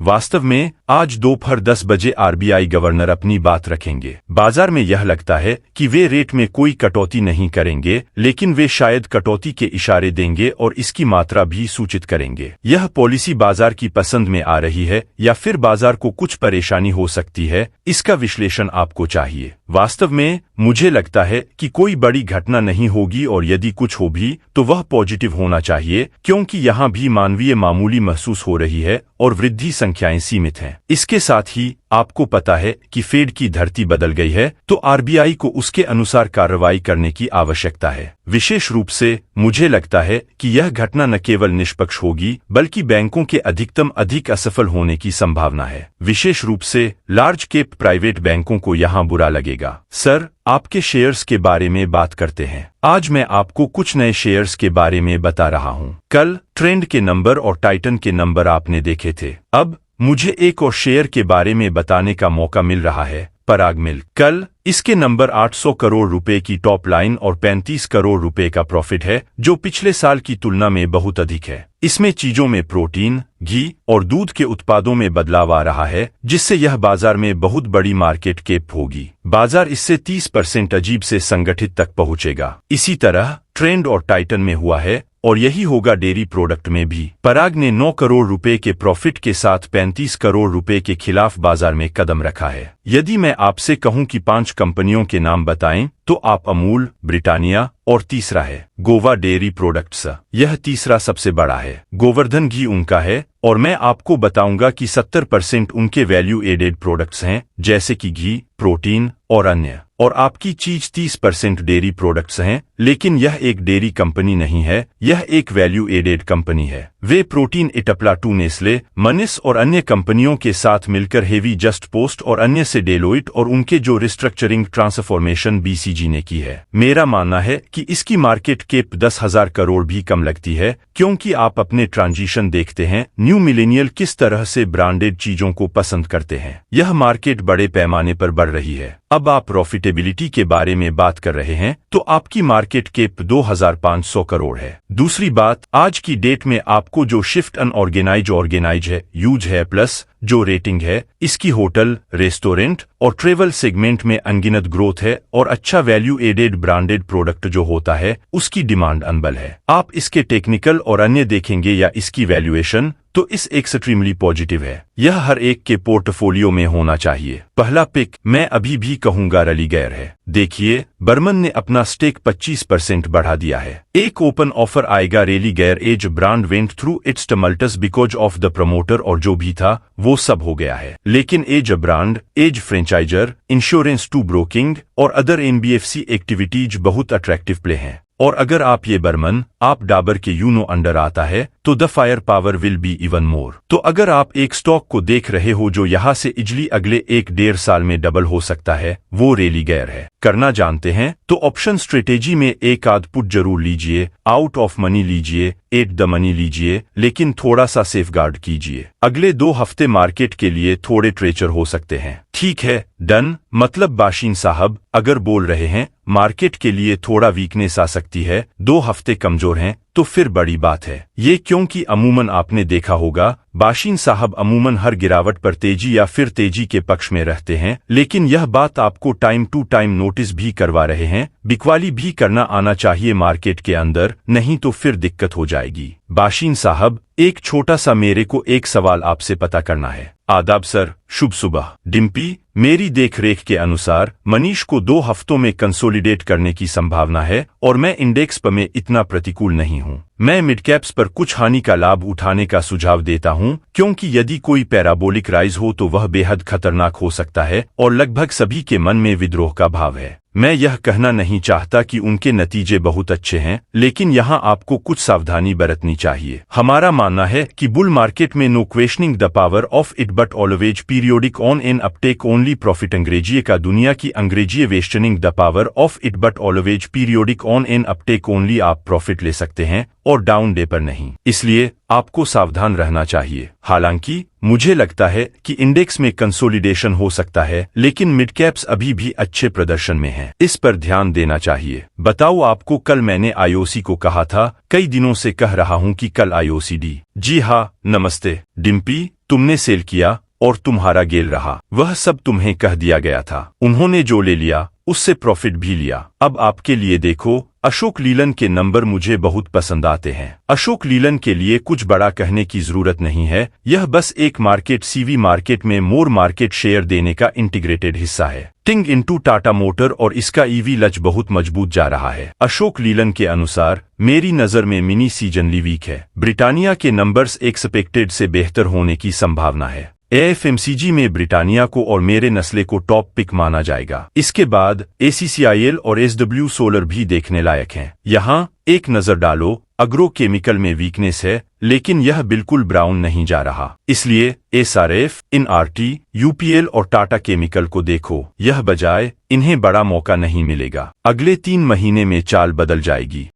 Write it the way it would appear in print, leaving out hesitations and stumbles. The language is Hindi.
वास्तव में आज दोपहर 10 बजे आरबीआई गवर्नर अपनी बात रखेंगे। बाजार में यह लगता है कि वे रेट में कोई कटौती नहीं करेंगे, लेकिन वे शायद कटौती के इशारे देंगे और इसकी मात्रा भी सूचित करेंगे। यह पॉलिसी बाजार की पसंद में आ रही है या फिर बाजार को कुछ परेशानी हो सकती है, इसका विश्लेषण आपको चाहिए। वास्तव में मुझे लगता है कि कोई बड़ी घटना नहीं होगी और यदि कुछ हो भी तो वह पॉजिटिव होना चाहिए, क्योंकि यहाँ भी मानवीय मामूली महसूस हो रही है और वृद्धि संख्याएं सीमित हैं। इसके साथ ही आपको पता है कि फेड की धरती बदल गई है, तो आरबीआई को उसके अनुसार कार्रवाई करने की आवश्यकता है। विशेष रूप से मुझे लगता है कि यह घटना न केवल निष्पक्ष होगी बल्कि बैंकों के अधिक असफल होने की संभावना है। विशेष रूप से लार्ज कैप प्राइवेट बैंकों को यहाँ बुरा लगेगा। सर, आपके शेयर्स के बारे में बात करते हैं। आज मैं आपको कुछ नए शेयर्स के बारे में बता रहा हूँ। कल ट्रेंड के नंबर और टाइटन के नंबर आपने देखे थे। अब मुझे एक और शेयर के बारे में बताने का मौका मिल रहा है, पराग मिल्क। कल इसके नंबर 800 करोड़ रुपए की टॉप लाइन और 35 करोड़ रुपए का प्रॉफिट है, जो पिछले साल की तुलना में बहुत अधिक है। इसमें चीजों में प्रोटीन, घी और दूध के उत्पादों में बदलाव आ रहा है, जिससे यह बाजार में बहुत बड़ी मार्केट कैप होगी। बाजार इससे 30% अजीब से संगठित तक पहुंचेगा। इसी तरह ट्रेंड और टाइटन में हुआ है और यही होगा डेयरी प्रोडक्ट में भी। पराग ने 9 करोड़ रुपए के प्रॉफिट के साथ 35 करोड़ रुपए के खिलाफ बाजार में कदम रखा है। यदि मैं आपसे कहूं कि 5 कंपनियों के नाम बताएं, तो आप अमूल, ब्रिटानिया और तीसरा है गोवा डेयरी प्रोडक्ट्स। यह तीसरा सबसे बड़ा है। गोवर्धन घी उनका है और मैं आपको बताऊंगा कि 70% उनके वैल्यू एडेड प्रोडक्ट्स हैं, जैसे कि घी, प्रोटीन और अन्य। और आपकी चीज 30% डेयरी प्रोडक्ट्स हैं, लेकिन यह एक डेयरी कंपनी नहीं है, यह एक वैल्यू एडेड कंपनी है। वे प्रोटीन इटप्लाटू, नेस्ले, मनिस और अन्य कंपनियों के साथ मिलकर हेवी जस्ट पोस्ट और अन्य से डेलोइट और उनके जो रिस्ट्रक्चरिंग ट्रांसफॉर्मेशन बीसीजी ने की है। मेरा मानना है कि इसकी मार्केट कैप 10,000 करोड़ भी कम लगती है, क्योंकि आप अपने ट्रांजिशन देखते हैं, न्यू मिलेनियल किस तरह से ब्रांडेड चीजों को पसंद करते हैं। यह मार्केट बड़े पैमाने पर बढ़ रही है। अब आप प्रॉफिटेबिलिटी के बारे में बात कर रहे हैं, तो आपकी मार्केट कैप 2,500 करोड़ है। दूसरी बात, आज की डेट में आपको जो शिफ्ट ऑर्गेनाइज है, यूज है प्लस जो रेटिंग है, इसकी होटल, रेस्टोरेंट और ट्रेवल सेगमेंट में अनगिनत ग्रोथ है और अच्छा वैल्यू एडेड ब्रांडेड प्रोडक्ट जो होता है उसकी डिमांड अनबल है। आप इसके टेक्निकल और अन्य देखेंगे या इसकी वैल्यूएशन, तो इस एक्सट्रीमली पॉजिटिव है। यह हर एक के पोर्टफोलियो में होना चाहिए। पहला पिक मैं अभी भी कहूंगा रेलीगेयर है। देखिए, बर्मन ने अपना स्टेक 25% बढ़ा दिया है। एक ओपन ऑफर आएगा Religare as brand went through its tumults because of the promoter और जो भी था वो सब हो गया है। लेकिन as brand, as franchiser, insurance to broking और अदर एनबीएफसी एक्टिविटीज बहुत अट्रैक्टिव प्ले हैं। और अगर आप ये बर्मन, आप डाबर के यूनो अंडर आता है, तो the fire power will be even more. तो अगर आप एक स्टॉक को देख रहे हो जो यहाँ से इजली अगले 1-1.5 साल में डबल हो सकता है, वो रेलीगेयर है। करना जानते हैं तो ऑप्शन स्ट्रेटेजी में एक आध पुट जरूर लीजिए, आउट ऑफ मनी लीजिए, एट द मनी लीजिए, लेकिन थोड़ा सा सेफगार्ड कीजिए। अगले 2 हफ्ते मार्केट के लिए थोड़े ट्रेचर हो सकते हैं। ठीक है, डन। मतलब बाशिन साहब अगर बोल रहे हैं मार्केट के लिए थोड़ा वीकनेस आ सकती है, 2 हफ्ते कमजोर हैं, तो फिर बड़ी बात है ये, क्योंकि अमूमन आपने देखा होगा बाशिन साहब अमूमन हर गिरावट पर तेजी या फिर तेजी के पक्ष में रहते हैं, लेकिन यह बात आपको टाइम टू टाइम नोटिस भी करवा रहे हैं। बिकवाली भी करना आना चाहिए मार्केट के अंदर, नहीं तो फिर दिक्कत हो जाएगी। बाशिन साहब, एक छोटा सा मेरे को एक सवाल आपसे पता करना है। आदाब सर, शुभ सुबह। डिम्पी, मेरी देखरेख के अनुसार मनीष को 2 हफ्तों में कंसोलिडेट करने की संभावना है और मैं इंडेक्स पर में इतना प्रतिकूल नहीं हूं। मैं मिडकैप्स पर कुछ हानि का लाभ उठाने का सुझाव देता हूं, क्योंकि यदि कोई पैराबोलिक राइज हो तो वह बेहद खतरनाक हो सकता है और लगभग सभी के मन में विद्रोह का भाव है। मैं यह कहना नहीं चाहता कि उनके नतीजे बहुत अच्छे हैं, लेकिन यहाँ आपको कुछ सावधानी बरतनी चाहिए। हमारा मानना है कि बुल मार्केट में no questioning the power of it but always periodic on an uptake only profit. अंग्रेजी का दुनिया की अंग्रेजी वेस्टनिंग the power of it but always periodic on an uptake only. आप प्रॉफिट ले सकते हैं और डाउन डे पर नहीं, इसलिए आपको सावधान रहना चाहिए। हालांकि मुझे लगता है कि इंडेक्स में कंसोलिडेशन हो सकता है, लेकिन मिडकैप्स अभी भी अच्छे प्रदर्शन में हैं। इस पर ध्यान देना चाहिए। बताओ, आपको कल मैंने आईओसी को कहा था, कई दिनों से कह रहा हूं कि कल आईओसी डी। जी हाँ, नमस्ते डिम्पी। तुमने सेल किया और तुम्हारा गेल रहा। वह सब तुम्हें कह दिया गया था। उन्होंने जो ले लिया उससे प्रॉफिट भी लिया। अब आपके लिए देखो, अशोक लीलन के नंबर मुझे बहुत पसंद आते हैं। अशोक लीलन के लिए कुछ बड़ा कहने की जरूरत नहीं है, यह बस एक मार्केट सीवी मार्केट में मोर मार्केट शेयर देने का इंटीग्रेटेड हिस्सा है। टिंग इनटू टाटा मोटर और इसका ईवी लच बहुत मजबूत जा रहा है। अशोक लीलन के अनुसार मेरी नजर में मिनी सीजनली वीक है। ब्रिटानिया के नंबर्स एक्सपेक्टेड से बेहतर होने की संभावना है। एएफएमसीजी में ब्रिटानिया को और मेरे नस्ले को टॉप पिक माना जाएगा। इसके बाद एसीसीआईएल और एसडब्ल्यू सोलर भी देखने लायक हैं। यहाँ एक नजर डालो, अग्रो केमिकल में वीकनेस है, लेकिन यह बिल्कुल ब्राउन नहीं जा रहा। इसलिए एसआरएफ, इनआरटी, यूपीएल और टाटा केमिकल को देखो। यह बजाय इन्हें बड़ा मौका नहीं मिलेगा। अगले 3 महीने में चाल बदल जाएगी।